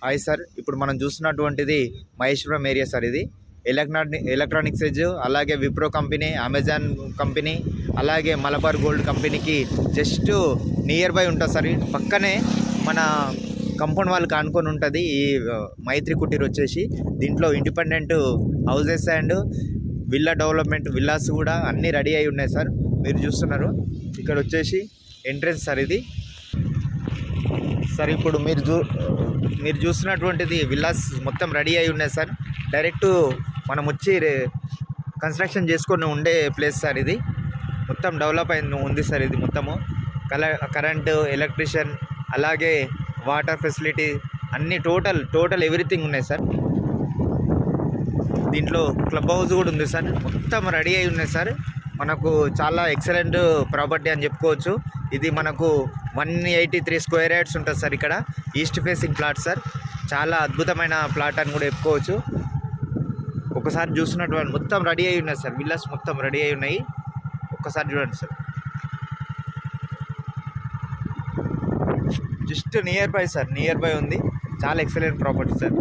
Hi sir, ఇప్పుడు మనం చూస్తున్నటువంటిది Maheshwaram area sir. ఇది ఎలక్ట్రానిక్స్ ఎడ్జ్, అలాగే విప్రో కంపెనీ, అమెజాన్ కంపెనీ, అలాగే మలబార్ గోల్డ్ కంపెనీకి జస్ట్ నియర్ బై ఉంటుంది సార్. పక్కనే మన కంపౌండ్ వాళ్ళకి ఆనుకొని ఉంటుంది ఈ మైత్రి కుటీర్ వచ్చేసి. దీంట్లో independent houses and villa development villas కూడా అన్నీ రెడీ అయి ఉన్నాయి సార్. మీరు చూస్తున్నారు ఇక్కడ వచ్చేసి ఎంట్రెన్స్ సార్ ఇది. సార్ ఇప్పుడు మీరు చూస్తున్నటువంటిది విల్లాస్ మొత్తం రెడీ అయి ఉన్నాయి సార్. డైరెక్ట్ మనం వచ్చి కన్స్ట్రక్షన్ చేసుకొని ఉండే ప్లేస్ సార్. ఇది మొత్తం డెవలప్ అయింది ఉంది సార్. ఇది మొత్తము కరెంటు, ఎలక్ట్రిషియన్, అలాగే వాటర్ ఫెసిలిటీ అన్నీ టోటల్ ఎవ్రీథింగ్ ఉన్నాయి సార్. దీంట్లో క్లబ్ హౌస్ కూడా ఉంది సార్. మొత్తం రెడీ అయి ఉన్నాయి సార్. మనకు చాలా ఎక్సలెంట్ ప్రాపర్టీ అని చెప్పుకోవచ్చు. ఇది మనకు 183 స్క్వేర్ యార్డ్స్ ఉంటుంది సార్. ఇక్కడ ఈస్ట్ ఫేసింగ్ ప్లాట్ సార్. చాలా అద్భుతమైన ప్లాట్ అని కూడా చెప్పుకోవచ్చు. ఒకసారి చూస్తున్నటువంటి మొత్తం రెడీ అయి ఉన్నాయి సార్. విల్లాస్ మొత్తం రెడీ అయి ఉన్నాయి. ఒక్కసారి చూడండి sir. Just near by sir, near by ఉంది. చాలా ఎక్సలెంట్ ప్రాపర్టీ సార్.